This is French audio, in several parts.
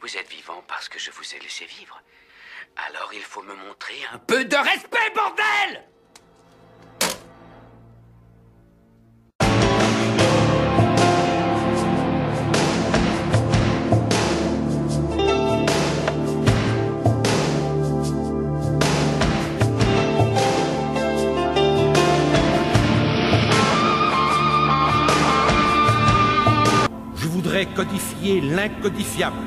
Vous êtes vivant parce que je vous ai laissé vivre. Alors il faut me montrer un peu de respect, bordel! Je voudrais codifier l'incodifiable.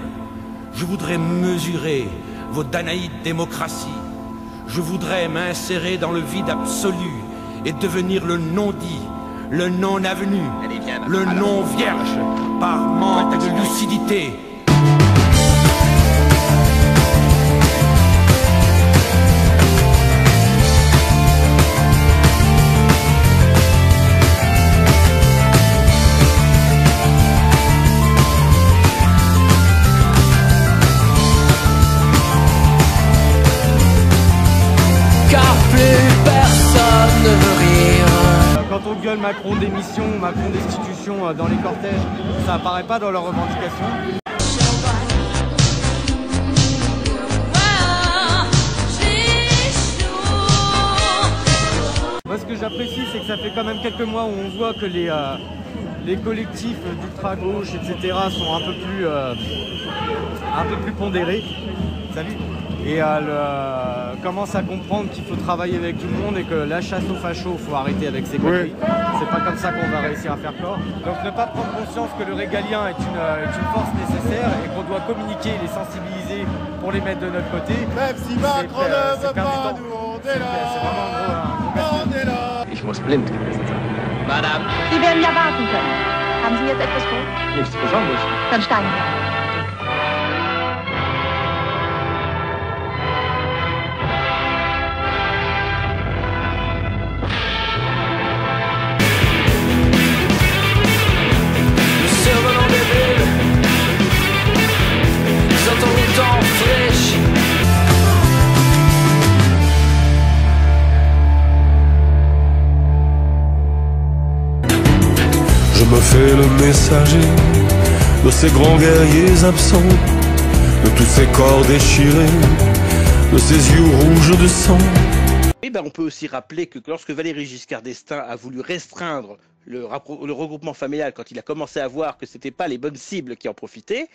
Je voudrais mesurer vos danaïdes démocraties. Je voudrais m'insérer dans le vide absolu et devenir le non-dit, le non-avenu, le non-vierge, par manque de lucidité. Quand on gueule Macron démission, Macron destitution dans les cortèges, ça apparaît pas dans leurs revendications. Moi ce que j'apprécie c'est que ça fait quand même quelques mois où on voit que les collectifs d'ultra-gauche, etc. sont un peu plus pondérés. Salut. Et commence à comprendre qu'il faut travailler avec tout le monde et que la chasse aux fachos, il faut arrêter avec ces conneries. C'est pas comme ça qu'on va réussir à faire corps. Donc ne pas prendre conscience que le régalien est une force nécessaire et qu'on doit communiquer, les sensibiliser pour les mettre de notre côté. Même si Macron ne veut pas, nous on est là. C'est vraiment un gros on est là. Ich muss blind gewesen sein. Madame. Sie werden ja warten können. Haben Sie jetzt etwas vor? Nichts Besonderes. Dann steigen wir. Je me fais le messager de ces grands guerriers absents, de tous ces corps déchirés, de ces yeux rouges de sang. Et on peut aussi rappeler que lorsque Valéry Giscard d'Estaing a voulu restreindre le regroupement familial, quand il a commencé à voir que ce n'étaient pas les bonnes cibles qui en profitaient,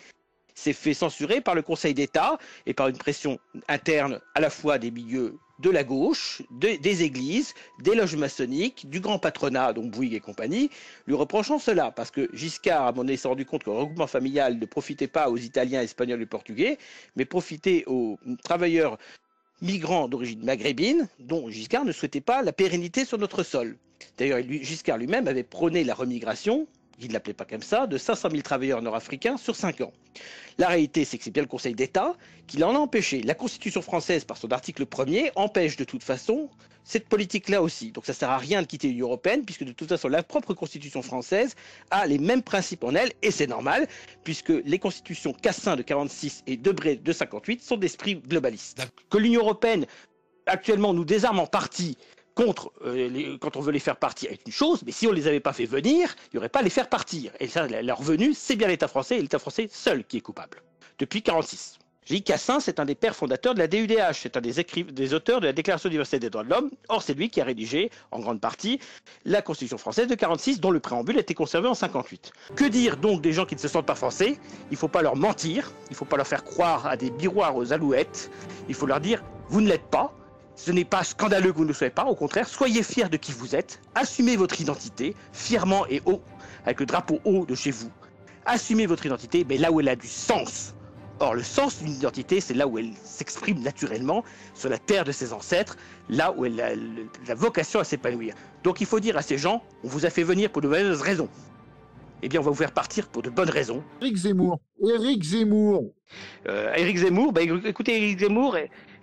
s'est fait censurer par le Conseil d'État et par une pression interne à la fois des milieux de la gauche, des églises, des loges maçonniques, du grand patronat, donc Bouygues et compagnie, lui reprochant cela, parce que Giscard, à mon avis, s'est rendu compte que le regroupement familial ne profitait pas aux Italiens, Espagnols et Portugais, mais profitait aux travailleurs migrants d'origine maghrébine, dont Giscard ne souhaitait pas la pérennité sur notre sol. D'ailleurs, Giscard lui-même avait prôné la remigration, il ne l'appelait pas comme ça, de 500 000 travailleurs nord-africains sur 5 ans. La réalité, c'est que c'est bien le Conseil d'État qui l'en a empêché. La Constitution française, par son article 1er, empêche de toute façon cette politique-là aussi. Donc ça ne sert à rien de quitter l'Union européenne, puisque de toute façon, la propre Constitution française a les mêmes principes en elle, et c'est normal, puisque les constitutions Cassin de 46 et Debré de 58 sont d'esprit globaliste. Que l'Union européenne, actuellement, nous désarme en partie contre quand on veut les faire partir est une chose, mais si on ne les avait pas fait venir, il n'y aurait pas à les faire partir. Et ça, leur venue, c'est bien l'État français, et l'État français seul qui est coupable. Depuis 1946. J'ai dit Cassin, c'est un des pères fondateurs de la DUDH, c'est un des auteurs de la Déclaration universelle des droits de l'homme. Or, c'est lui qui a rédigé, en grande partie, la Constitution française de 1946, dont le préambule a été conservé en 1958. Que dire donc des gens qui ne se sentent pas français? Il ne faut pas leur mentir, il ne faut pas leur faire croire à des miroirs aux alouettes, il faut leur dire, vous ne l'êtes pas. Ce n'est pas scandaleux que vous ne le soyez pas, au contraire, soyez fiers de qui vous êtes, assumez votre identité, fièrement et haut, avec le drapeau haut de chez vous. Assumez votre identité, mais là où elle a du sens. Or, le sens d'une identité, c'est là où elle s'exprime naturellement, sur la terre de ses ancêtres, là où elle a la vocation à s'épanouir. Donc il faut dire à ces gens, on vous a fait venir pour de mauvaises raisons. Eh bien, on va vous faire partir pour de bonnes raisons. Éric Zemmour. Éric Zemmour. Éric Zemmour, écoutez, Éric Zemmour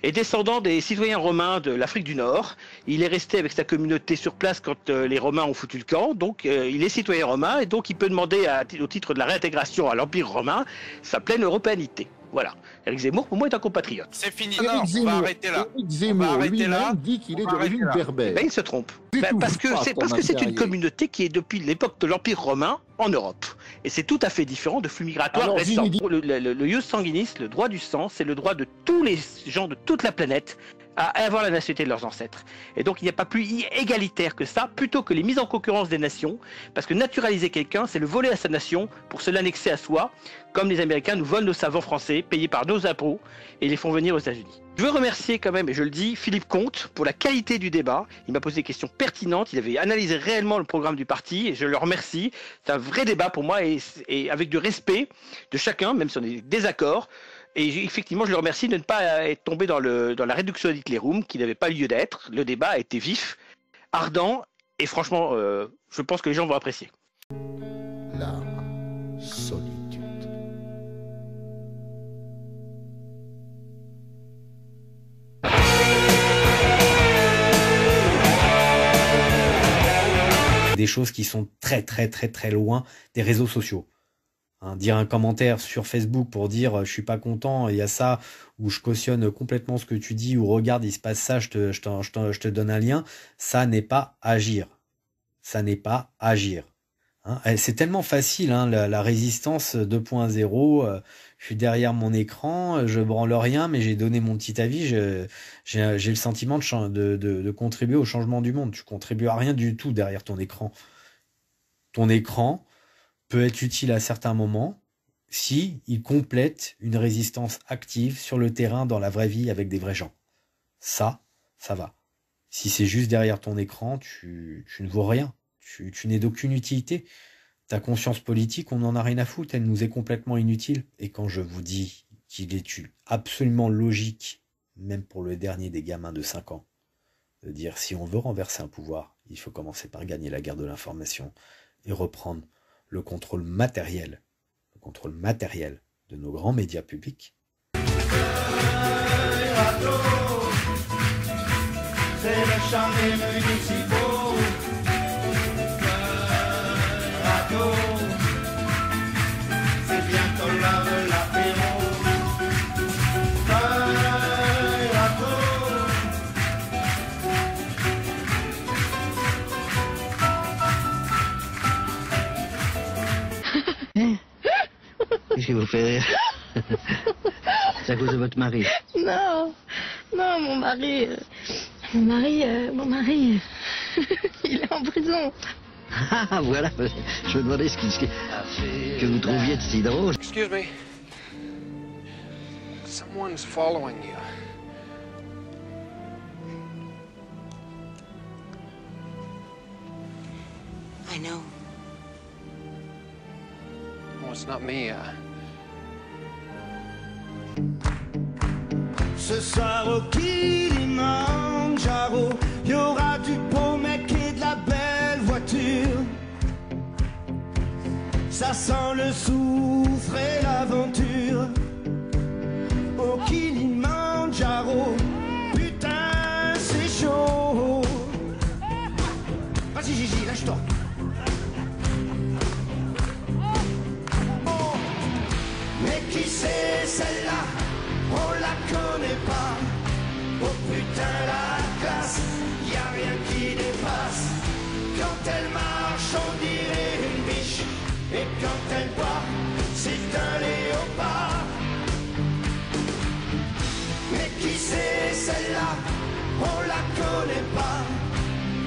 est descendant des citoyens romains de l'Afrique du Nord. Il est resté avec sa communauté sur place quand les Romains ont foutu le camp. Donc, il est citoyen romain et donc il peut demander, au titre de la réintégration à l'Empire romain, sa pleine européanité. Voilà. Éric Zemmour, pour moi, est un compatriote. C'est fini. Éric Non, on Zemmour, va arrêter là. Éric Zemmour lui-même dit qu'il est On va d'origine arrêter là. berbère. Ben, il se trompe. Du tout, Parce que pas c'est Thomas une Perrier. communauté qui est depuis l'époque de l'Empire romain en Europe. Et c'est tout à fait différent de flux migratoires Alors, récents. Zinedine- Le ius sanguinis, le droit du sang, c'est le droit de tous les gens de toute la planète à avoir la nationalité de leurs ancêtres. Et donc il n'y a pas plus égalitaire que ça, plutôt que les mises en concurrence des nations, parce que naturaliser quelqu'un, c'est le voler à sa nation pour se l'annexer à soi, comme les Américains nous volent nos savants français, payés par nos impôts, et les font venir aux États-Unis. Je veux remercier quand même, et je le dis, Philippe Comte pour la qualité du débat. Il m'a posé des questions pertinentes, il avait analysé réellement le programme du parti, et je le remercie. C'est un vrai débat pour moi, et avec du respect de chacun, même si on est des désaccords. Et effectivement, je le remercie de ne pas être tombé dans la réduction ad litterum qui n'avait pas lieu d'être. Le débat a été vif, ardent, et franchement, je pense que les gens vont apprécier. La solitude. Des choses qui sont très loin des réseaux sociaux. Hein, dire un commentaire sur Facebook pour dire je suis pas content, il y a ça, ou je cautionne complètement ce que tu dis, ou regarde il se passe ça, je te donne un lien, ça n'est pas agir. Ça n'est pas agir. Hein, c'est tellement facile, hein, la résistance 2.0, je suis derrière mon écran, je branle rien, mais j'ai donné mon petit avis, j'ai le sentiment de contribuer au changement du monde. Tu contribues à rien du tout derrière ton écran. Ton écran peut être utile à certains moments si il complète une résistance active sur le terrain dans la vraie vie avec des vrais gens. Ça va. Si c'est juste derrière ton écran, tu ne vaux rien. Tu n'es d'aucune utilité. Ta conscience politique, on n'en a rien à foutre, elle nous est complètement inutile. Et quand je vous dis qu'il est absolument logique, même pour le dernier des gamins de 5 ans, de dire si on veut renverser un pouvoir, il faut commencer par gagner la guerre de l'information et reprendre le contrôle matériel de nos grands médias publics. C'est le chant des municipaux. Radio, c'est bientôt l'heure de l'apéro. Qu'est-ce qui vous fait rire? C'est à cause de votre mari? Non, mon mari, il est en prison. Ah, voilà, je me demandais ce que vous trouviez de si drôle. Excuse me. Someone's following you. I know. Well, it's not me. Ce soir au Kilimanjaro, il y aura du beau mec et de la belle voiture. Ça sent le soufre et l'aventure. Au Kilimanjaro, putain c'est chaud. Vas-y Gigi, lâche-toi. Oh. Mais qui c'est celle-là? On la connaît pas. Oh putain la classe, y a rien qui dépasse. Quand elle marche on dirait une biche. Et quand elle boit, c'est un léopard. Mais qui c'est celle-là? On la connaît pas.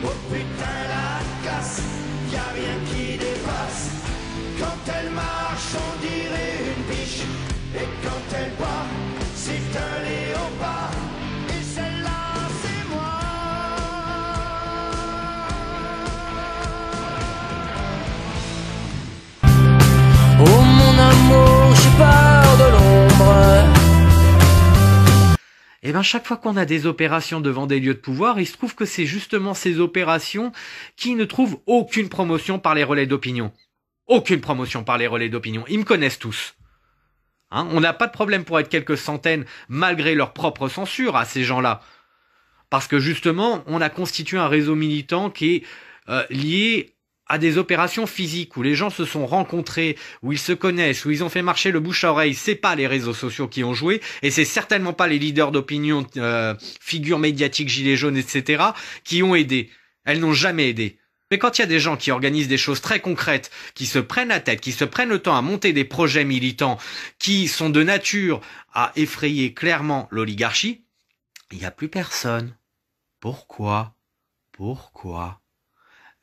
Oh putain la classe, y a rien qui dépasse. Quand elle marche on dirait une biche. Et quand elle boit, c'est un léopard. Et celle-là c'est moi. Oh mon amour, j'ai peur de l'ombre. Et bien chaque fois qu'on a des opérations devant des lieux de pouvoir, il se trouve que c'est justement ces opérations qui ne trouvent aucune promotion par les relais d'opinion. Aucune promotion par les relais d'opinion. Ils me connaissent tous. Hein, on n'a pas de problème pour être quelques centaines, malgré leur propre censure à ces gens-là. Parce que justement, on a constitué un réseau militant qui est lié à des opérations physiques où les gens se sont rencontrés, où ils se connaissent, où ils ont fait marcher le bouche à oreille, c'est pas les réseaux sociaux qui ont joué, et c'est certainement pas les leaders d'opinion, figures médiatiques, gilets jaunes, etc., qui ont aidé. Elles n'ont jamais aidé. Mais quand il y a des gens qui organisent des choses très concrètes, qui se prennent la tête, qui se prennent le temps à monter des projets militants, qui sont de nature à effrayer clairement l'oligarchie, il n'y a plus personne. Pourquoi?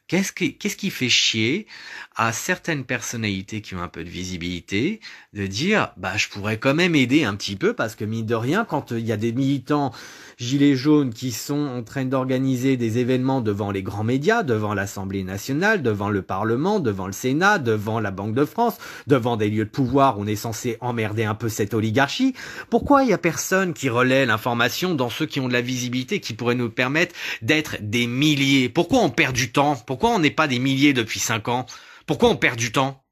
Qu'est-ce qui fait chier à certaines personnalités qui ont un peu de visibilité de dire bah je pourrais quand même aider un petit peu parce que mine de rien quand il y a des militants gilets jaunes qui sont en train d'organiser des événements devant les grands médias, devant l'Assemblée nationale, devant le Parlement, devant le Sénat, devant la Banque de France, devant des lieux de pouvoir où on est censé emmerder un peu cette oligarchie, pourquoi il y a personne qui relaie l'information dans ceux qui ont de la visibilité qui pourrait nous permettre d'être des milliers? Pourquoi on perd du temps? Pourquoi on n'est pas des milliers depuis 5 ans? Pourquoi on perd du temps?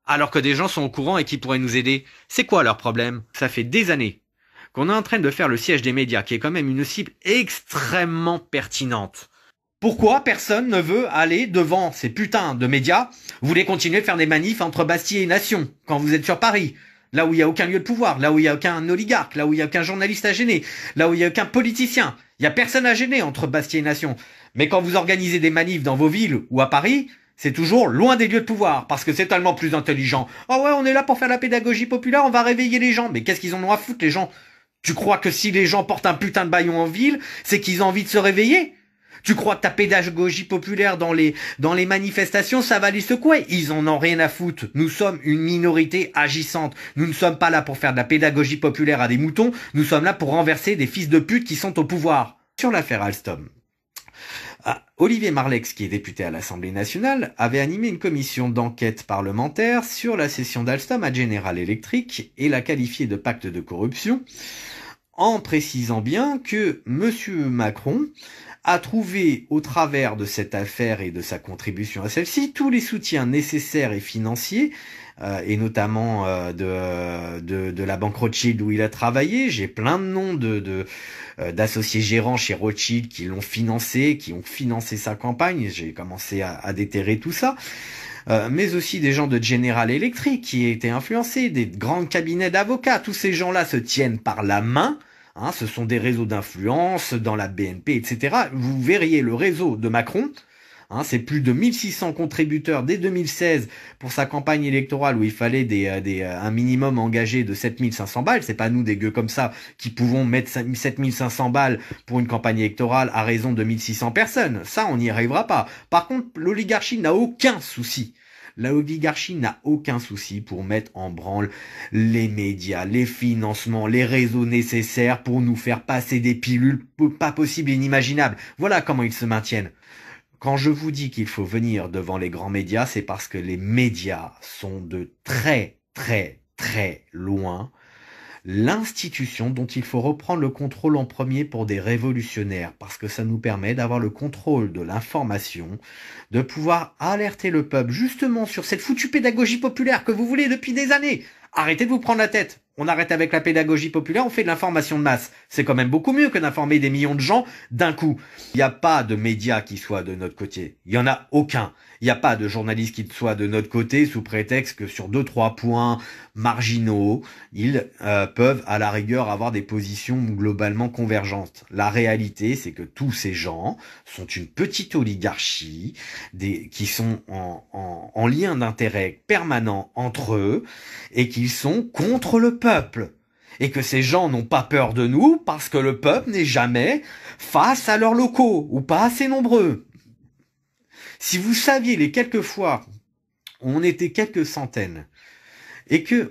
Alors que des gens sont au courant et qui pourraient nous aider. C'est quoi leur problème? Ça fait des années qu'on est en train de faire le siège des médias, qui est quand même une cible extrêmement pertinente. Pourquoi personne ne veut aller devant ces putains de médias? Vous voulez continuer de faire des manifs entre Bastille et Nation, quand vous êtes sur Paris, là où il n'y a aucun lieu de pouvoir, là où il n'y a aucun oligarque, là où il n'y a aucun journaliste à gêner, là où il n'y a aucun politicien. Il n'y a personne à gêner entre Bastille et Nation. Mais quand vous organisez des manifs dans vos villes ou à Paris, c'est toujours loin des lieux de pouvoir, parce que c'est tellement plus intelligent. Ah ouais, on est là pour faire la pédagogie populaire, on va réveiller les gens. Mais qu'est-ce qu'ils en ont à foutre, les gens? Tu crois que si les gens portent un putain de bâillon en ville, c'est qu'ils ont envie de se réveiller? Tu crois que ta pédagogie populaire dans les manifestations, ça va les secouer? Ils en ont rien à foutre. Nous sommes une minorité agissante. Nous ne sommes pas là pour faire de la pédagogie populaire à des moutons. Nous sommes là pour renverser des fils de pute qui sont au pouvoir. Sur l'affaire Alstom. Olivier Marleix, qui est député à l'Assemblée nationale, avait animé une commission d'enquête parlementaire sur la cession d'Alstom à General Electric et l'a qualifié de pacte de corruption, en précisant bien que Monsieur Macron a trouvé au travers de cette affaire et de sa contribution à celle-ci tous les soutiens nécessaires et financiers, et notamment de la banque Rothschild où il a travaillé. J'ai plein de noms d'associés gérants chez Rothschild qui l'ont financé, qui ont financé sa campagne. J'ai commencé à déterrer tout ça. Mais aussi des gens de General Electric qui étaient influencés, des grands cabinets d'avocats. Tous ces gens-là se tiennent par la main. Hein, ce sont des réseaux d'influence dans la BNP, etc. Vous verriez le réseau de Macron. Hein, c'est plus de 1600 contributeurs dès 2016 pour sa campagne électorale où il fallait un minimum engagé de 7500 balles. C'est pas nous, des gueux comme ça, qui pouvons mettre 7500 balles pour une campagne électorale à raison de 1600 personnes. Ça, on n'y arrivera pas. Par contre, l'oligarchie n'a aucun souci. L'oligarchie n'a aucun souci pour mettre en branle les médias, les financements, les réseaux nécessaires pour nous faire passer des pilules pas possibles et inimaginables. Voilà comment ils se maintiennent. Quand je vous dis qu'il faut venir devant les grands médias, c'est parce que les médias sont de très, très, très loin l'institution dont il faut reprendre le contrôle en premier pour des révolutionnaires, parce que ça nous permet d'avoir le contrôle de l'information, de pouvoir alerter le peuple justement sur cette foutue pédagogie populaire que vous voulez depuis des années. Arrêtez de vous prendre la tête. On arrête avec la pédagogie populaire, on fait de l'information de masse. C'est quand même beaucoup mieux que d'informer des millions de gens d'un coup. Il n'y a pas de médias qui soient de notre côté. Il n'y en a aucun. Il n'y a pas de journalistes qui soient de notre côté sous prétexte que sur 2-3 points marginaux, ils peuvent à la rigueur avoir des positions globalement convergentes. La réalité, c'est que tous ces gens sont une petite oligarchie qui sont en lien d'intérêt permanent entre eux et qu'ils sont contre le peuple. Et que ces gens n'ont pas peur de nous parce que le peuple n'est jamais face à leurs locaux ou pas assez nombreux. Si vous saviez les quelques fois où on était quelques centaines et que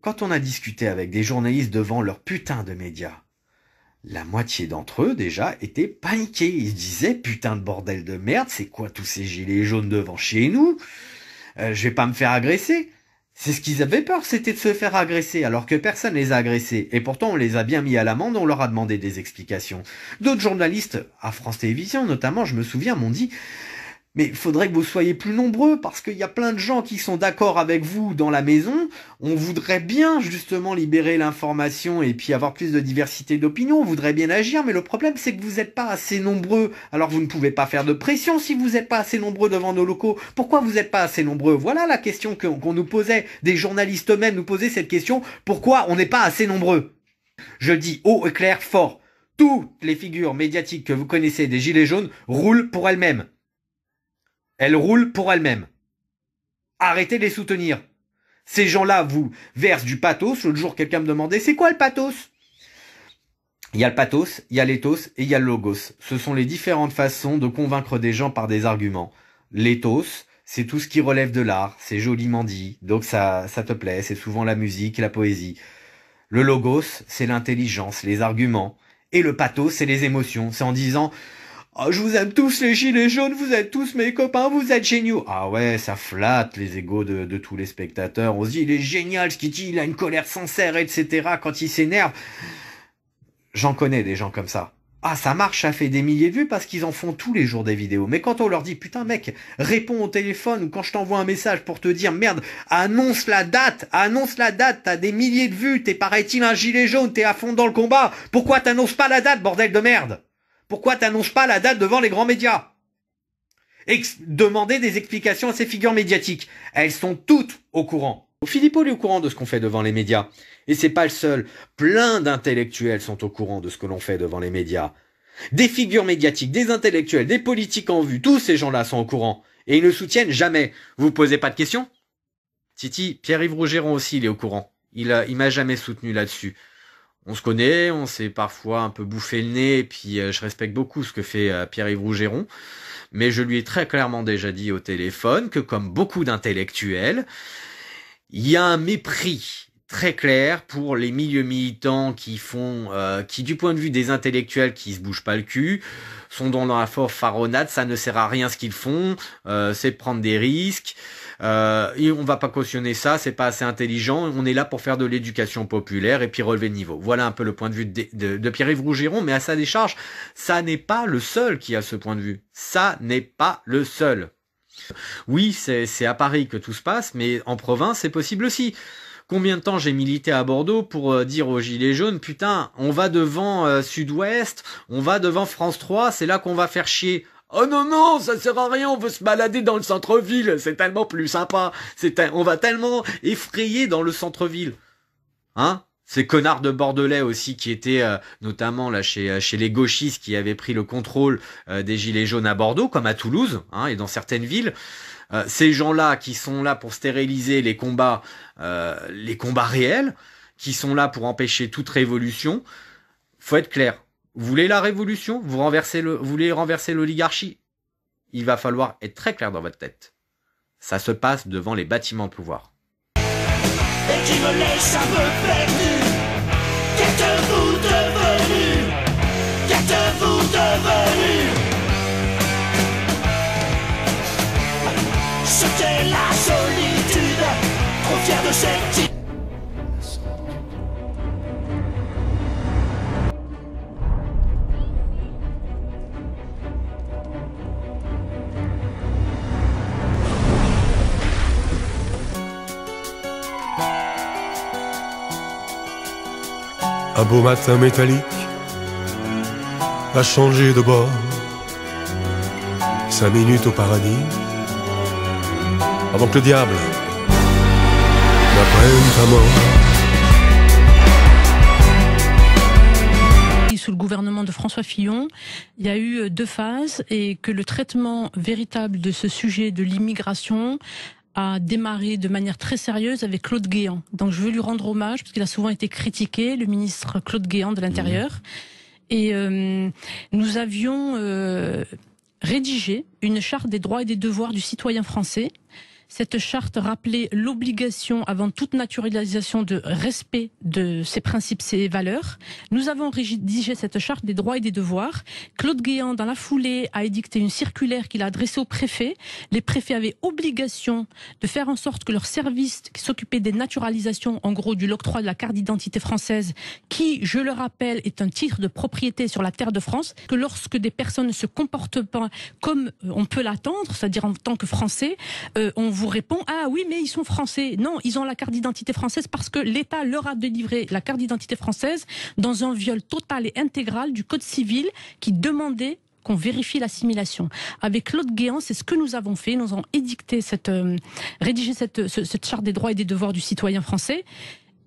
quand on a discuté avec des journalistes devant leur putain de médias, la moitié d'entre eux déjà étaient paniqués. Ils se disaient putain de bordel de merde, c'est quoi tous ces gilets jaunes devant chez nous? Je vais pas me faire agresser. C'est ce qu'ils avaient peur, c'était de se faire agresser, alors que personne les a agressés. Et pourtant, on les a bien mis à l'amende, on leur a demandé des explications. D'autres journalistes, à France Télévisions notamment, je me souviens, m'ont dit Mais il faudrait que vous soyez plus nombreux, parce qu'il y a plein de gens qui sont d'accord avec vous dans la maison. On voudrait bien justement libérer l'information et puis avoir plus de diversité d'opinion. On voudrait bien agir, mais le problème c'est que vous n'êtes pas assez nombreux. Alors vous ne pouvez pas faire de pression si vous n'êtes pas assez nombreux devant nos locaux. Pourquoi vous n'êtes pas assez nombreux? Voilà la question qu'on nous posait. Des journalistes eux-mêmes nous posaient cette question. Pourquoi on n'est pas assez nombreux? Je dis haut et clair, fort. Toutes les figures médiatiques que vous connaissez des Gilets jaunes roulent pour elles-mêmes. Elles roulent pour elles-mêmes. Arrêtez de les soutenir. Ces gens-là vous versent du pathos. L'autre jour, quelqu'un me demandait, c'est quoi le pathos? Il y a le pathos, il y a l'éthos et il y a le logos. Ce sont les différentes façons de convaincre des gens par des arguments. L'éthos, c'est tout ce qui relève de l'art, c'est joliment dit, donc ça te plaît, c'est souvent la musique, la poésie. Le logos, c'est l'intelligence, les arguments. Et le pathos, c'est les émotions. C'est en disant... Oh, je vous aime tous les gilets jaunes, vous êtes tous mes copains, vous êtes géniaux. Ah ouais, ça flatte les égos de tous les spectateurs. On se dit, il est génial ce qu'il dit, il a une colère sincère, etc. Quand il s'énerve. J'en connais des gens comme ça. Ah, ça marche, ça fait des milliers de vues parce qu'ils en font tous les jours des vidéos. Mais quand on leur dit, putain mec, réponds au téléphone, ou quand je t'envoie un message pour te dire, merde, annonce la date, t'as des milliers de vues, t'es paraît-il un gilet jaune, t'es à fond dans le combat. Pourquoi t'annonces pas la date, bordel de merde? Pourquoi t'annonces pas la date devant les grands médias? Demandez des explications à ces figures médiatiques. Elles sont toutes au courant. Philippot est au courant de ce qu'on fait devant les médias. Et c'est pas le seul. Plein d'intellectuels sont au courant de ce que l'on fait devant les médias. Des figures médiatiques, des intellectuels, des politiques en vue, tous ces gens-là sont au courant. Et ils ne soutiennent jamais. Vous posez pas de questions? Titi, Pierre-Yves Rougeron aussi, il est au courant. Il m'a jamais soutenu là-dessus. On se connaît, on s'est parfois un peu bouffé le nez, et puis je respecte beaucoup ce que fait Pierre-Yves Rougeron, mais je lui ai très clairement déjà dit au téléphone que comme beaucoup d'intellectuels, il y a un mépris très clair pour les milieux militants qui du point de vue des intellectuels qui se bougent pas le cul, sont dans la faronnade, ça ne sert à rien ce qu'ils font, c'est de prendre des risques. Et on va pas cautionner ça, c'est pas assez intelligent, on est là pour faire de l'éducation populaire et puis relever le niveau. Voilà un peu le point de vue de Pierre-Yves Rougeron, mais à sa décharge, ça n'est pas le seul qui a ce point de vue. Ça n'est pas le seul. Oui, c'est à Paris que tout se passe, mais en province, c'est possible aussi. Combien de temps j'ai milité à Bordeaux pour dire aux Gilets jaunes, putain, on va devant Sud-Ouest, on va devant France 3, c'est là qu'on va faire chier. Oh non, ça sert à rien, on veut se balader dans le centre-ville, c'est tellement plus sympa, on va tellement effrayer dans le centre-ville. Hein? Ces connards de Bordelais aussi qui étaient notamment là chez les gauchistes qui avaient pris le contrôle des Gilets jaunes à Bordeaux, comme à Toulouse, hein, et dans certaines villes. Ces gens-là qui sont là pour stériliser les combats réels, qui sont là pour empêcher toute révolution, faut être clair. Vous voulez la révolution? Vous voulez renverser l'oligarchie? Il va falloir être très clair dans votre tête. Ça se passe devant les bâtiments de pouvoir. Et qui me laisse un peu perdu. Qu'êtes-vous devenu? Qu'êtes-vous devenu? Ce qu'est la solitude, trop fier de cette idée. Un beau matin métallique a changé de bord. 5 minutes au paradis avant que le diable n'apprenne ta mort. Sous le gouvernement de François Fillon, il y a eu 2 phases et que le traitement véritable de ce sujet de l'immigration a démarré de manière très sérieuse avec Claude Guéant. Donc je veux lui rendre hommage parce qu'il a souvent été critiqué, le ministre Claude Guéant de l'Intérieur. Et nous avions rédigé une charte des droits et des devoirs du citoyen français Cette charte rappelait l'obligation, avant toute naturalisation, de respect de ces principes, ces valeurs. Nous avons rédigé cette charte des droits et des devoirs. Claude Guéant, dans la foulée, a édicté une circulaire qu'il a adressée aux préfets. Les préfets avaient obligation de faire en sorte que leur service qui s'occupait des naturalisations, en gros du l'octroi de la carte d'identité française, qui, je le rappelle, est un titre de propriété sur la terre de France, que lorsque des personnes ne se comportent pas comme on peut l'attendre, c'est-à-dire en tant que Français, on vous répond « Ah oui, mais ils sont Français ». Non, ils ont la carte d'identité française parce que l'État leur a délivré la carte d'identité française dans un viol total et intégral du Code civil qui demandait qu'on vérifie l'assimilation. Avec Claude Guéant, c'est ce que nous avons fait. Nous avons rédigé cette charte des droits et des devoirs du citoyen français.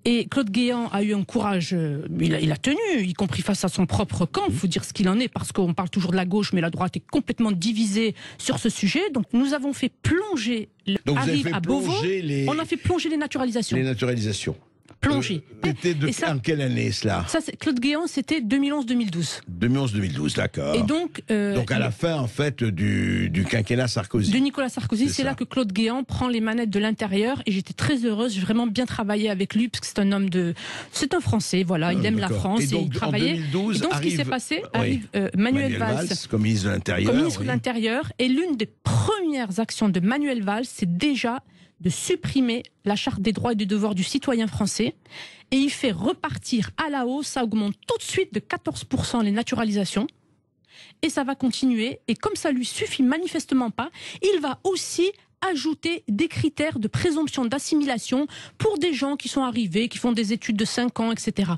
Et Claude Guéant a eu un courage, il a tenu, y compris face à son propre camp, il faut dire ce qu'il en est, parce qu'on parle toujours de la gauche, mais la droite est complètement divisée sur ce sujet. Donc nous avons fait plonger, on a fait plonger les naturalisations. Les naturalisations. Plongé. En quelle année cela? Ça, Claude Guéant, c'était 2011-2012. 2011-2012, d'accord. Et donc à la fin, en fait, du quinquennat Sarkozy. De Nicolas Sarkozy, c'est là que Claude Guéant prend les manettes de l'intérieur, et j'étais très heureuse, j'ai vraiment bien travaillé avec lui, parce que c'est un homme c'est un Français, voilà, il aime la France, et il travaillait. En 2012, et donc ce qui s'est passé, arrive Manuel Valls, comme ministre de l'Intérieur. Comme ministre de l'Intérieur, et l'une des premières actions de Manuel Valls, c'est déjà de supprimer la charte des droits et des devoirs du citoyen français, et il fait repartir à la hausse, ça augmente tout de suite de 14% les naturalisations, et ça va continuer, et comme ça lui suffit manifestement pas, il va aussi ajouter des critères de présomption d'assimilation pour des gens qui sont arrivés, qui font des études de 5 ans, etc.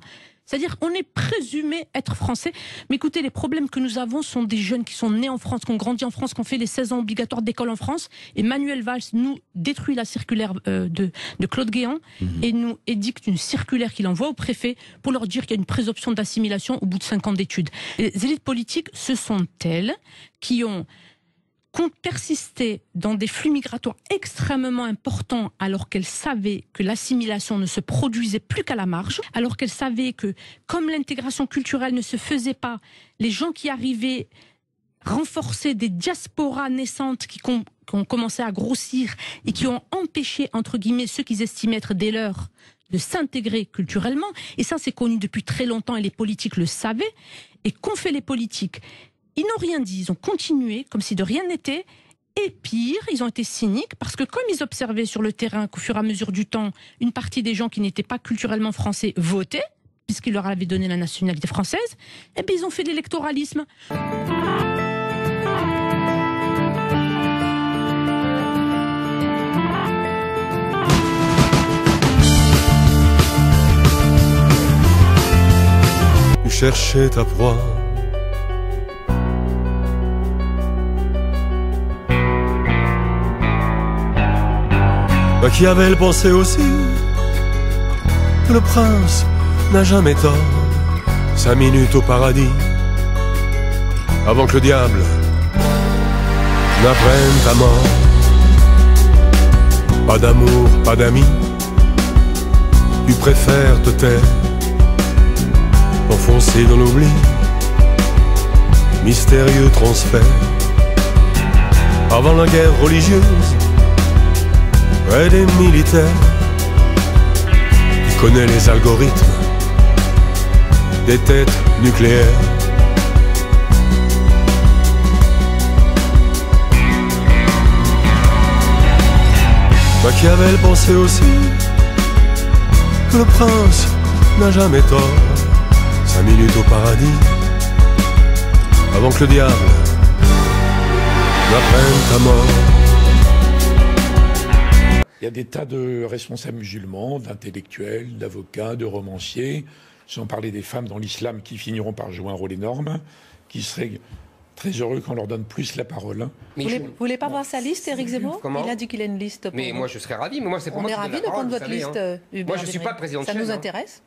C'est-à-dire on est présumé être français. Mais écoutez, les problèmes que nous avons sont des jeunes qui sont nés en France, qui ont grandi en France, qui ont fait les 16 ans obligatoires d'école en France. Et Manuel Valls nous détruit la circulaire de Claude Guéant et nous édicte une circulaire qu'il envoie au préfet pour leur dire qu'il y a une présomption d'assimilation au bout de 5 ans d'études. Les élites politiques, ce sont elles qui ont persisté dans des flux migratoires extrêmement importants alors qu'elles savaient que l'assimilation ne se produisait plus qu'à la marge, alors qu'elles savaient que comme l'intégration culturelle ne se faisait pas, les gens qui arrivaient renforçaient des diasporas naissantes qui ont commencé à grossir et qui ont empêché, entre guillemets, ceux qu'ils estimaient être des leurs de s'intégrer culturellement. Et ça, c'est connu depuis très longtemps et les politiques le savaient. Et qu'ont fait les politiques ? Ils n'ont rien dit, ils ont continué comme si de rien n'était. Et pire, ils ont été cyniques parce que comme ils observaient sur le terrain qu'au fur et à mesure du temps, une partie des gens qui n'étaient pas culturellement français votaient, puisqu'ils leur avaient donné la nationalité française, et bien ils ont fait de l'électoralisme. Tu cherchais ta proie, Machiavel pensait aussi que le prince n'a jamais tort. 5 minutes au paradis avant que le diable n'apprenne ta mort. Pas d'amour, pas d'amis, tu préfères te taire, t'enfoncer dans l'oubli, mystérieux transfert. Avant la guerre religieuse, près des militaires, tu connais les algorithmes des têtes nucléaires. Machiavel pensait aussi que le prince n'a jamais tort. 5 minutes au paradis avant que le diable n'apprenne ta mort. Il y a des tas de responsables musulmans, d'intellectuels, d'avocats, de romanciers, sans parler des femmes dans l'islam qui finiront par jouer un rôle énorme, qui seraient très heureux qu'on leur donne plus la parole. Vous voulez pas voir sa liste, Éric Zemmour? Comment? Il a dit qu'il a une liste. Mais moi je serais ravi, mais moi c'est pour On moi est qui ravi donne de la prendre parole, votre vous liste, savez, Hubert Moi je suis Védrine. pas président de Ça chaîne. nous intéresse.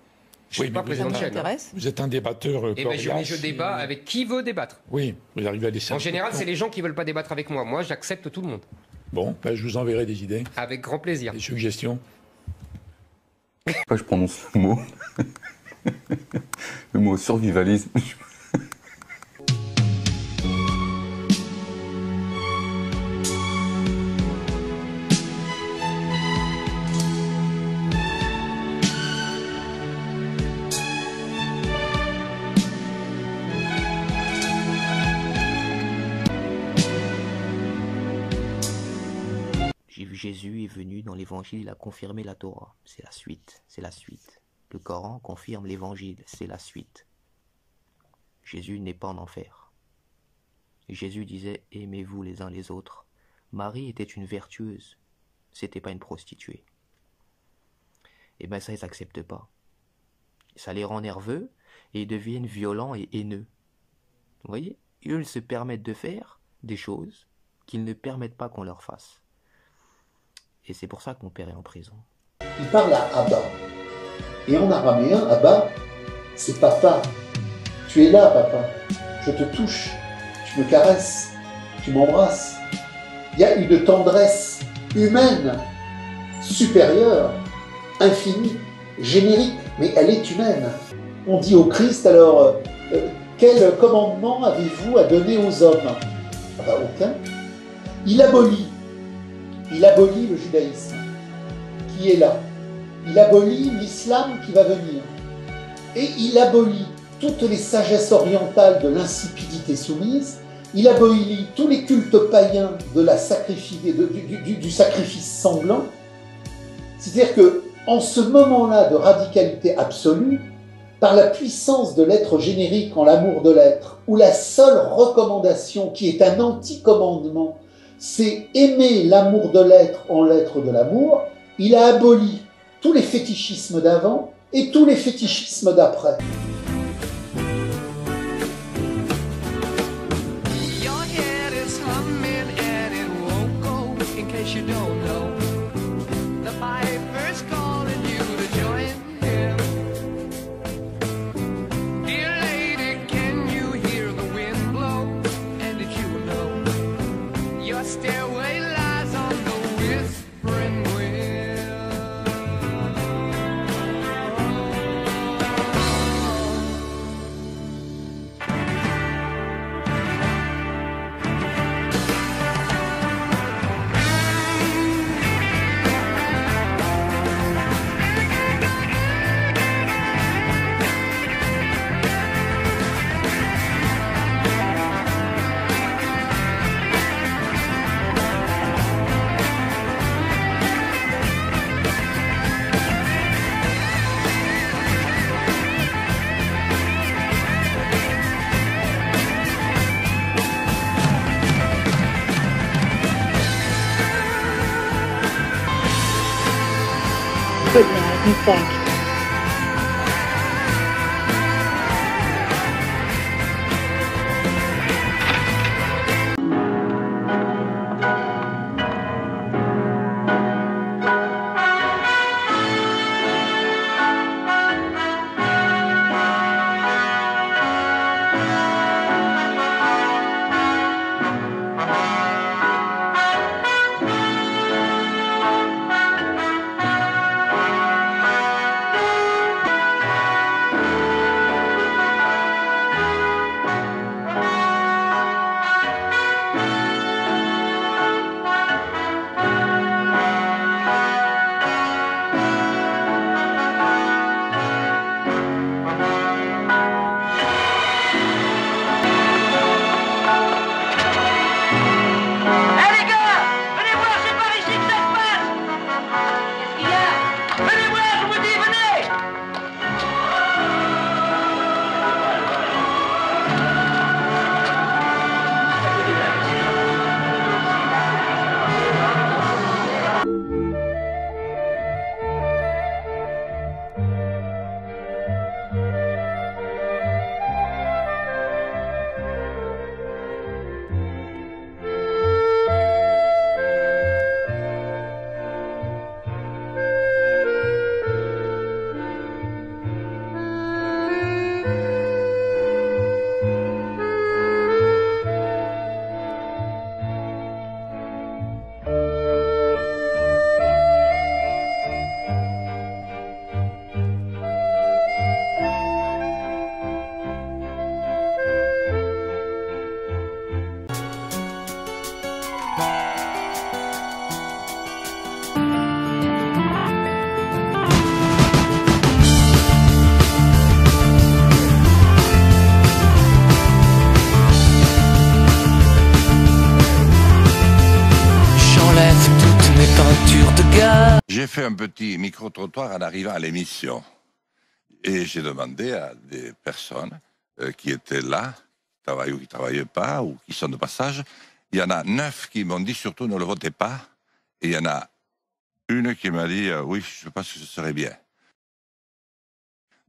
Je suis pas président de chaîne. Vous êtes un débatteur Mais je débat avec qui veut débattre. Oui, vous arrivez à laisser. En général, c'est les gens qui veulent pas débattre avec moi. Moi, j'accepte tout le monde. Bon, ben, je vous enverrai des idées. Avec grand plaisir. Des suggestions. Après, je prononce le mot. Le mot survivalisme. Jésus est venu dans l'évangile, il a confirmé la Torah. C'est la suite, c'est la suite. Le Coran confirme l'évangile, c'est la suite. Jésus n'est pas en enfer. Jésus disait « Aimez-vous les uns les autres ». Marie était une vertueuse, c'était pas une prostituée. Et bien ça, ils n'acceptent pas. Ça les rend nerveux et ils deviennent violents et haineux. Vous voyez, ils se permettent de faire des choses qu'ils ne permettent pas qu'on leur fasse. Et c'est pour ça que mon père est en prison. Il parle à Abba. Et en araméen, Abba, c'est papa. Tu es là, papa. Je te touche. Tu me caresses. Tu m'embrasses. Il y a une tendresse humaine, supérieure, infinie, générique, mais elle est humaine. On dit au Christ, alors, quel commandement avez-vous à donner aux hommes? Ah bah, aucun. Il abolit le judaïsme, qui est là. Il abolit l'islam qui va venir. Et il abolit toutes les sagesses orientales de l'insipidité soumise. Il abolit tous les cultes païens de la du sacrifice sanglant. C'est-à-dire que, en ce moment-là de radicalité absolue, par la puissance de l'être générique en l'amour de l'être, où la seule recommandation qui est un anti-commandement, c'est aimer l'amour de l'être en l'être de l'amour, il a aboli tous les fétichismes d'avant et tous les fétichismes d'après. Good night and thank you. j'ai fait un petit micro-trottoir en arrivant à l'émission. Et j'ai demandé à des personnes qui étaient là, qui travaillent ou qui ne travaillaient pas, ou qui sont de passage. Il y en a 9 qui m'ont dit surtout ne le votez pas. Et il y en a une qui m'a dit oui, je pense que ce serait bien.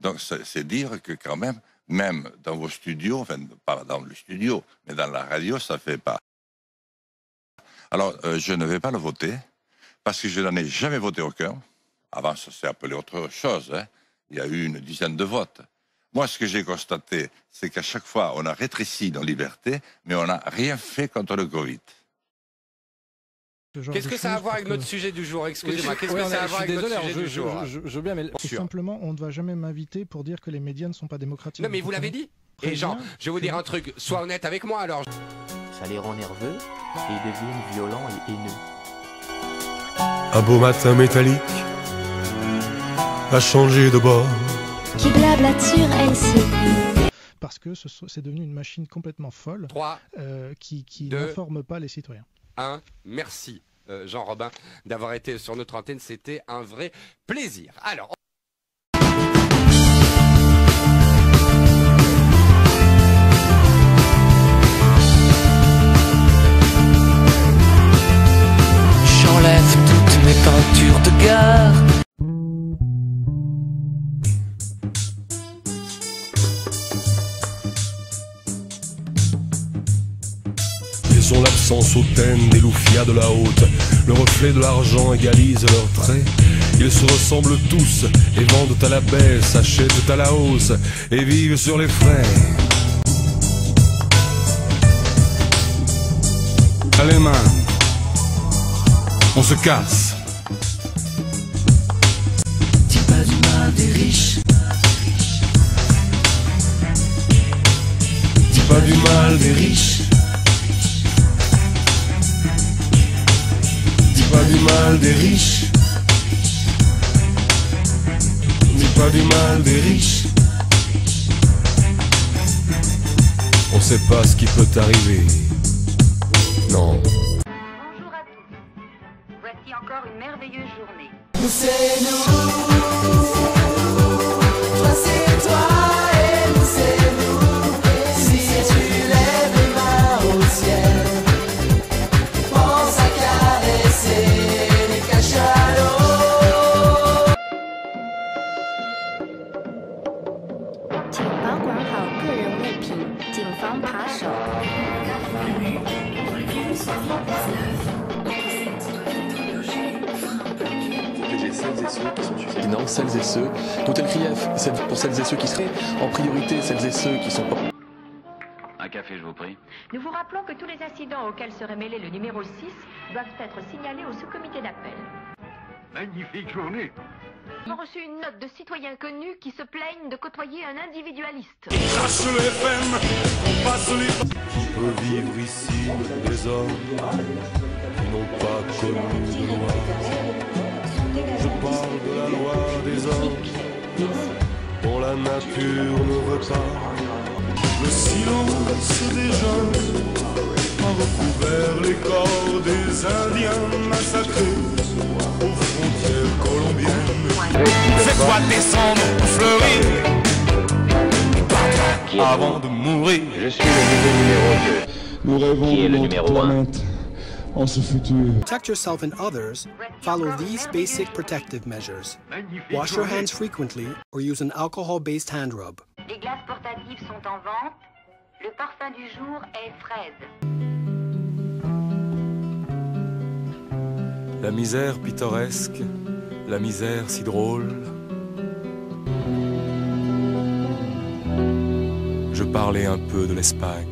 Donc c'est dire que quand même dans vos studios, enfin pas dans le studio, mais dans la radio, ça ne fait pas. Alors je ne vais pas le voter, parce que je n'en ai jamais voté aucun. Avant, ça s'est appelé autre chose, hein. Il y a eu une dizaine de votes. Moi, ce que j'ai constaté, c'est qu'à chaque fois, on a rétréci nos libertés, mais on n'a rien fait contre le Covid. Qu'est-ce que ça a à voir avec notre sujet du jour? Excusez-moi, qu'est-ce que ça a à voir avec notre sujet du jour? Je veux bien, mais tout simplement, on ne va jamais m'inviter pour dire que les médias ne sont pas démocratiques. Non, mais vous l'avez dit. Et Jean, je vais vous dire un truc, sois honnête avec moi alors. Ça les rend nerveux et deviennent violents et haineux. Un beau matin métallique a changé de bord. Qui blabla sur LCI. Parce que c'est devenu une machine complètement folle 3, qui 2, n'informe pas les citoyens. 1. Merci Jean Robin d'avoir été sur notre antenne, c'était un vrai plaisir. Alors. J'enlève toutes mes peintures de gare. Ils ont l'absence hautaine des loufias de la haute. Le reflet de l'argent égalise leurs traits. Ils se ressemblent tous et vendent à la baisse, achètent à la hausse et vivent sur les frais. Allez main, on se casse. Dis pas du mal des riches. Dis pas du mal des riches. Dis pas du mal des riches. Dis pas du mal des riches. On sait pas ce qui peut arriver. Non. Bonjour à tous. Voici encore une merveilleuse journée. Nous c'est nous. Toi c'est toi et nous c'est nous. Si tu lèves les mains au ciel, pense à caresser les cachalots. 请保管好个人物品，谨防扒手。 Non, celles et ceux, tout est le grief, pour celles et ceux qui seraient en priorité, celles et ceux qui sont pas... Un café, je vous prie. Nous vous rappelons que tous les incidents auxquels serait mêlé le numéro 6 doivent être signalés au sous-comité d'appel. Magnifique journée. Nous avons reçu une note de citoyens connus qui se plaignent de côtoyer un individualiste. Qui peut vivre ici des hommes qui n'ont pas connu de loi. Je parle de la loi des hommes dont la nature ne veut pas. Le silence des jeunes a recouvert les corps des Indiens massacrés aux frontières colombiennes. Fais-toi descendre, fleurir avant de mourir. Je suis le numéro 2. Nous rêvons Qui est le de numéro notre 1? planète en ce futur. Protect yourself and others, follow these basic protective measures. Wash your hands frequently or use an alcohol-based hand rub. Les glaces portatives sont en vente. Le parfum du jour est fraise. La misère pittoresque, la misère si drôle. Je parlais un peu de l'Espagne.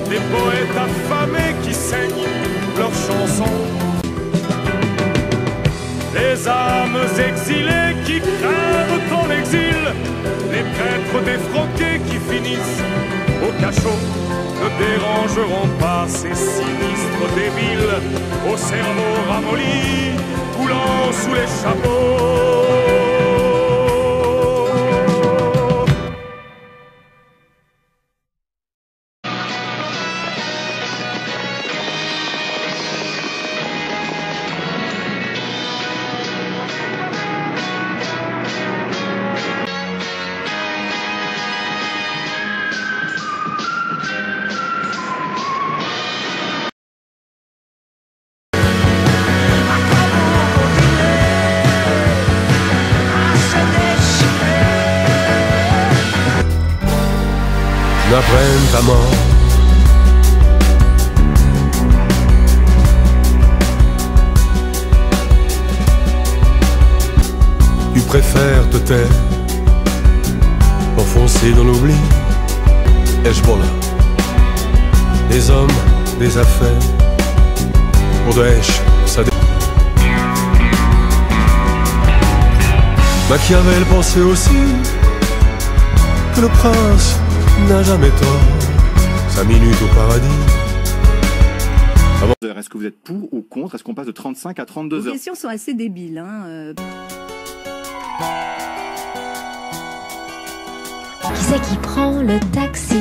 Des poètes affamés qui saignent leurs chansons. Les âmes exilées qui crèvent ton exil. Les prêtres défroqués qui finissent au cachot ne dérangeront pas ces sinistres débiles au cerveau ramolli, coulant sous les chapeaux. t'aiment à mort. Tu préfères te taire, enfoncé dans l'oubli. Hezbollah, des hommes, des affaires. Pour Daesh, ça Machiavel pensait aussi que le prince n'a jamais tort. 5 minutes au paradis. Est-ce que vous êtes pour ou contre? Est-ce qu'on passe de 35 à 32 heures? Les questions sont assez débiles. Qui c'est qui prend le taxi?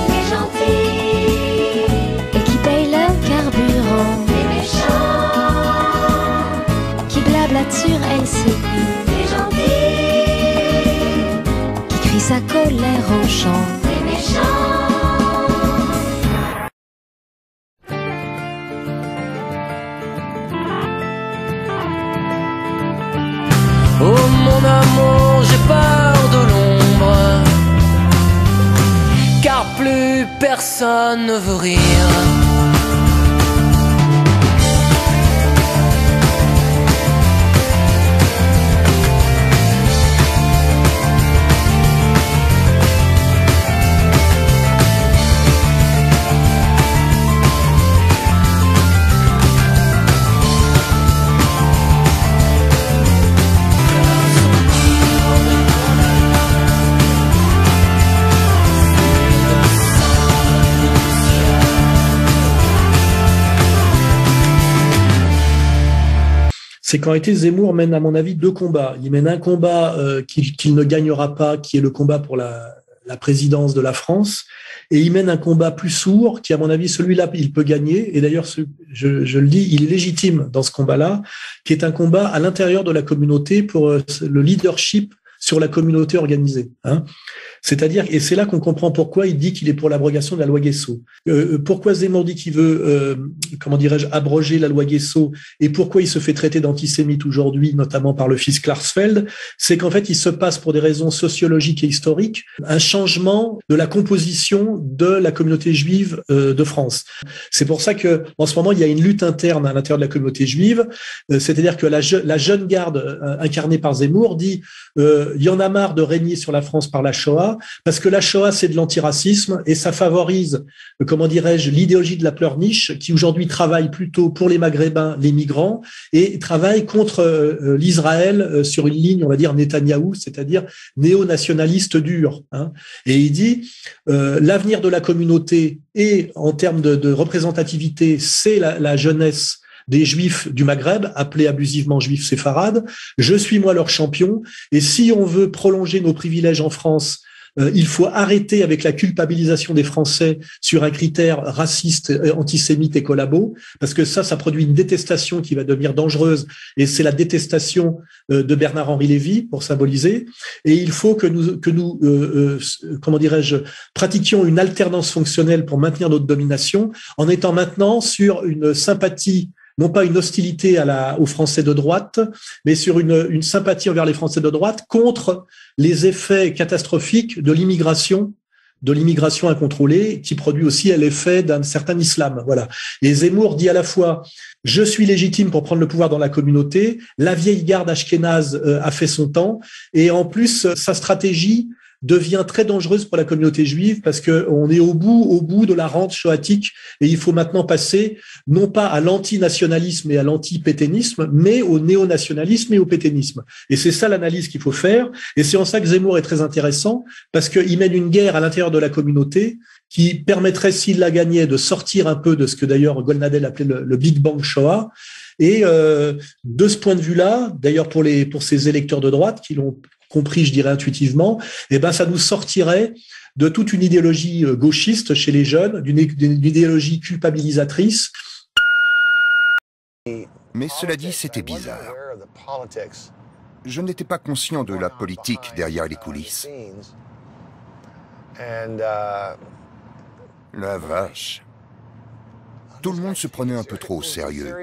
Les gentils. Et qui paye le carburant? Les méchants. Qui blablate sur LCI? Les gentils. Qui crie sa colère en chant? Les méchants. Oh mon amour, j'ai peur de l'ombre, car plus personne ne veut rire. C'est qu'en réalité, Zemmour mène, à mon avis, 2 combats. Il mène un combat qu'il ne gagnera pas, qui est le combat pour la présidence de la France, et il mène un combat plus sourd, qui, à mon avis, celui-là, il peut gagner. Et d'ailleurs, je le dis, il est légitime dans ce combat-là, qui est un combat à l'intérieur de la communauté pour le leadership sur la communauté organisée. C'est-à-dire, et c'est là qu'on comprend pourquoi il dit qu'il est pour l'abrogation de la loi Guesso. Pourquoi Zemmour dit qu'il veut, abroger la loi Guesso, et pourquoi il se fait traiter d'antisémite aujourd'hui, notamment par le fils Klarsfeld, c'est qu'en fait, il se passe, pour des raisons sociologiques et historiques, un changement de la composition de la communauté juive de France. C'est pour ça que, en ce moment, il y a une lutte interne à l'intérieur de la communauté juive, c'est-à-dire que la jeune garde incarnée par Zemmour dit il y en a marre de régner sur la France par la Shoah, parce que la Shoah, c'est de l'antiracisme et ça favorise, l'idéologie de la pleurniche qui aujourd'hui travaille plutôt pour les Maghrébins, les migrants, et travaille contre l'Israël sur une ligne, on va dire, Netanyahou, c'est-à-dire néo-nationaliste dur. Et il dit l'avenir de la communauté et en termes de représentativité, c'est la jeunesse des juifs du Maghreb, appelés abusivement juifs séfarades. Je suis moi leur champion. Et si on veut prolonger nos privilèges en France, il faut arrêter avec la culpabilisation des Français sur un critère raciste, antisémite et collabo, parce que ça produit une détestation qui va devenir dangereuse, et c'est la détestation de Bernard-Henri Lévy, pour symboliser. Et il faut que nous pratiquions une alternance fonctionnelle pour maintenir notre domination, en étant maintenant sur une sympathie, non pas une hostilité aux Français de droite, mais sur une sympathie envers les Français de droite contre les effets catastrophiques de l'immigration incontrôlée, qui produit aussi l'effet d'un certain islam. Voilà. Et Zemmour dit à la fois « je suis légitime pour prendre le pouvoir dans la communauté », la vieille garde ashkénaze a fait son temps, et en plus, sa stratégie devient très dangereuse pour la communauté juive parce qu'on est au bout de la rente shoatique, et il faut maintenant passer non pas à l'antinationalisme et à l'anti-pétainisme, mais au néo-nationalisme et au pétainisme. Et c'est ça l'analyse qu'il faut faire, et c'est en ça que Zemmour est très intéressant, parce qu'il mène une guerre à l'intérieur de la communauté qui permettrait, s'il la gagnait, de sortir un peu de ce que d'ailleurs Golnadel appelait le Big Bang Shoah. Et de ce point de vue-là, d'ailleurs pour ces électeurs de droite qui l'ont compris, je dirais intuitivement, ça nous sortirait de toute une idéologie gauchiste chez les jeunes, d'une idéologie culpabilisatrice. Mais cela dit, c'était bizarre. Je n'étais pas conscient de la politique derrière les coulisses. La vache. Tout le monde se prenait un peu trop au sérieux.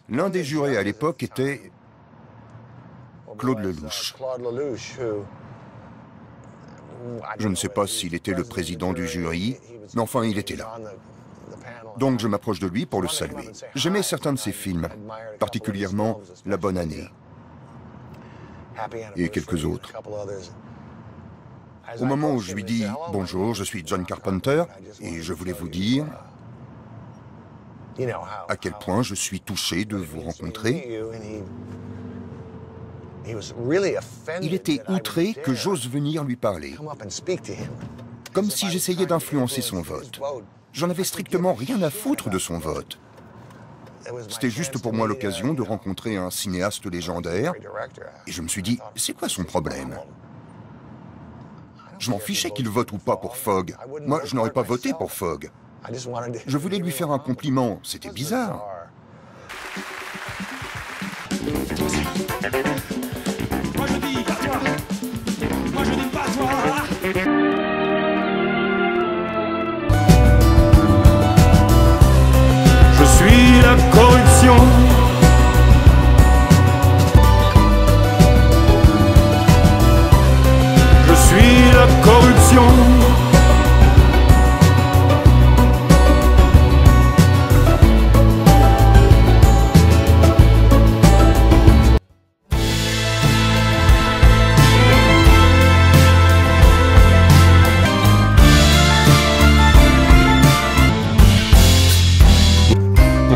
L'un des jurés à l'époque était Claude Lelouch. Je ne sais pas s'il était le président du jury, mais enfin, il était là. Donc je m'approche de lui pour le saluer. J'aimais certains de ses films, particulièrement La Bonne Année et quelques autres. Au moment où je lui dis « Bonjour, je suis John Carpenter et je voulais vous dire à quel point je suis touché de vous rencontrer », il était outré que j'ose venir lui parler, comme si j'essayais d'influencer son vote. J'en avais strictement rien à foutre de son vote. C'était juste pour moi l'occasion de rencontrer un cinéaste légendaire, et je me suis dit, c'est quoi son problème? Je m'en fichais qu'il vote ou pas pour Fogg. Moi, je n'aurais pas voté pour Fogg. Je voulais lui faire un compliment, c'était bizarre. Moi je dis pas toi. Moi je dis pas toi. Je suis la corruption. Je suis la corruption.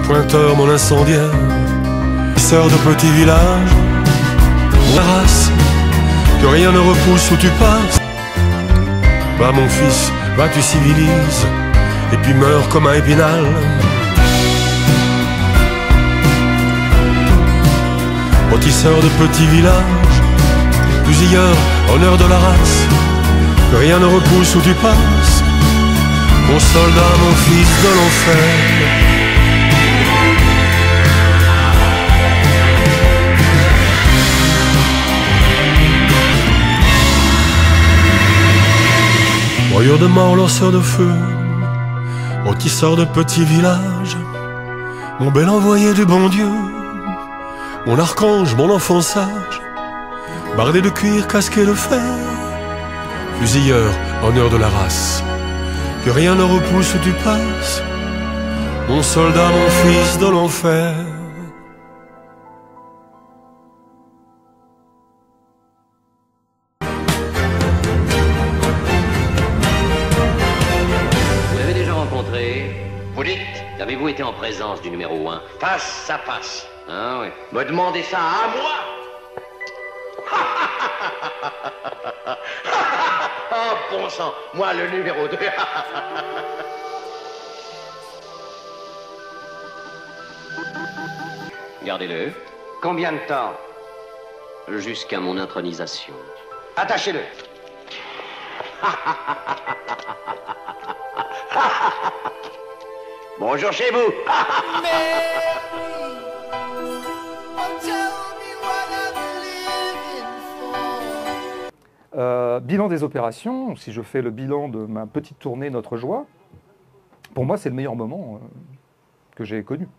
Pointeur, mon incendiaire, sœur de petit village, mon race, que rien ne repousse où tu passes. Va mon fils, va tu civilises, et puis meurs comme un épinal. Rôtisseur de petit village, fusilleur, honneur de la race, que rien ne repousse où tu passes. Mon soldat, mon fils de l'enfer. Broyeur de mort, lanceur de feu, rôtisseur de petits villages, mon bel envoyé du bon Dieu, mon archange, mon enfant sage, bardé de cuir, casqué de fer, fusilleur, honneur de la race, que rien ne repousse où tu passes, mon soldat, mon fils de l'enfer. Vous dites, avez-vous été en présence du numéro 1? Face à face. Ah oui. Me demandez ça à moi? Oh bon sang, moi le numéro 2. Gardez-le. Combien de temps? Jusqu'à mon intronisation. Attachez-le. Bonjour chez vous. Bilan des opérations, si je fais le bilan de ma petite tournée Notre Joie, pour moi c'est le meilleur moment que j'ai connu.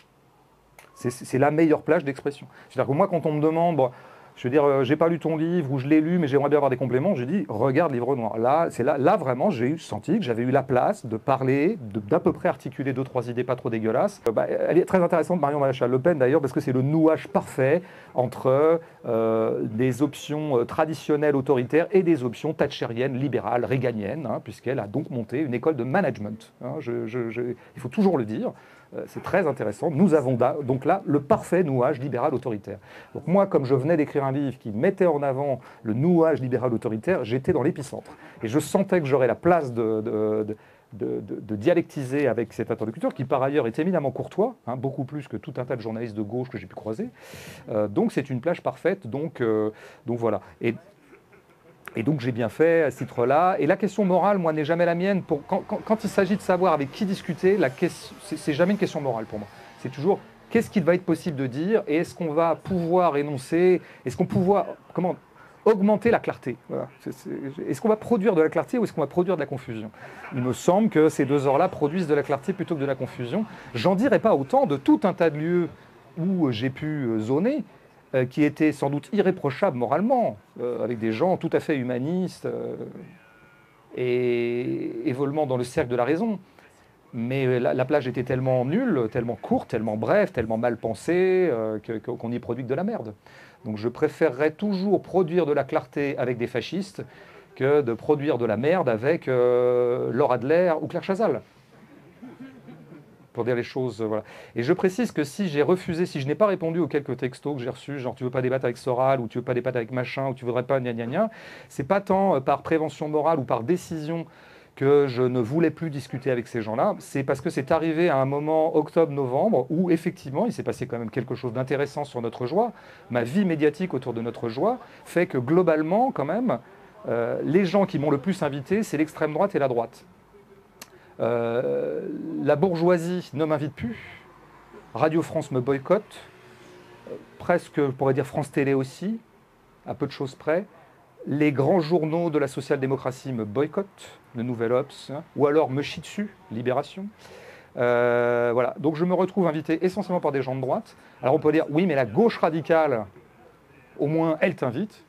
C'est la meilleure plage d'expression. C'est-à-dire que moi quand on me demande, bon, je veux dire, j'ai pas lu ton livre ou je l'ai lu mais j'aimerais bien avoir des compléments, j'ai dit regarde Livre Noir. Là vraiment j'ai senti que j'avais eu la place de parler, d'à peu près articuler 2-3 idées pas trop dégueulasses. Elle est très intéressante Marion Maréchal Le Pen d'ailleurs parce que c'est le nouage parfait entre des options traditionnelles autoritaires et des options thatchériennes, libérales, réganiennes, hein, puisqu'elle a donc monté une école de management. Hein, il faut toujours le dire. C'est très intéressant. Nous avons donc là le parfait nouage libéral-autoritaire. Donc moi, comme je venais d'écrire un livre qui mettait en avant le nouage libéral-autoritaire, j'étais dans l'épicentre. Et je sentais que j'aurais la place de dialectiser avec cet interlocuteur, qui par ailleurs est éminemment courtois, hein, beaucoup plus que tout un tas de journalistes de gauche que j'ai pu croiser. Donc c'est une plage parfaite. Donc voilà. Et donc j'ai bien fait à ce titre-là. Et la question morale, moi, n'est jamais la mienne. Quand il s'agit de savoir avec qui discuter, c'est jamais une question morale pour moi. C'est toujours qu'est-ce qu'il va être possible de dire et est-ce qu'on va pouvoir énoncer, est-ce qu'on pouvoir augmenter la clarté. Voilà. Est-ce qu'on va produire de la clarté ou est-ce qu'on va produire de la confusion? Il me semble que ces 2 heures-là produisent de la clarté plutôt que de la confusion. J'en dirais pas autant de tout un tas de lieux où j'ai pu zoner, qui étaient sans doute irréprochables moralement, avec des gens tout à fait humanistes, et évoluant dans le cercle de la raison. Mais la plage était tellement nulle, tellement courte, tellement brève, tellement mal pensée, qu'on y produit que de la merde. Donc je préférerais toujours produire de la clarté avec des fascistes que de produire de la merde avec Laure Adler ou Claire Chazal. Pour dire les choses, voilà. Et je précise que si j'ai refusé, si je n'ai pas répondu aux quelques textos que j'ai reçus, genre tu veux pas débattre avec Soral, ou tu veux pas débattre avec machin, ou tu voudrais pas gna gna gna, c'est pas tant par prévention morale ou par décision que je ne voulais plus discuter avec ces gens-là, c'est parce que c'est arrivé à un moment octobre-novembre où effectivement il s'est passé quand même quelque chose d'intéressant sur notre joie. Ma vie médiatique autour de notre joie fait que globalement quand même, les gens qui m'ont le plus invité, c'est l'extrême droite et la droite. La bourgeoisie ne m'invite plus, Radio France me boycotte, presque, je pourrais dire France Télé aussi, à peu de choses près. Les grands journaux de la social-démocratie me boycottent, le Nouvel Obs, hein, ou alors me chient dessus, Libération. Voilà. Donc je me retrouve invité essentiellement par des gens de droite. Alors on peut dire, oui, mais la gauche radicale, au moins, elle t'invite.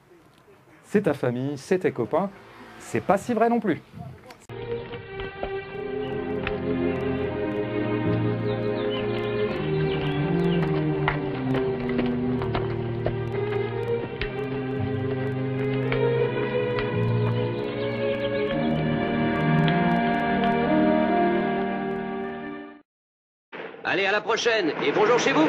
C'est ta famille, c'est tes copains. C'est pas si vrai non plus. Allez, à la prochaine et bonjour chez vous.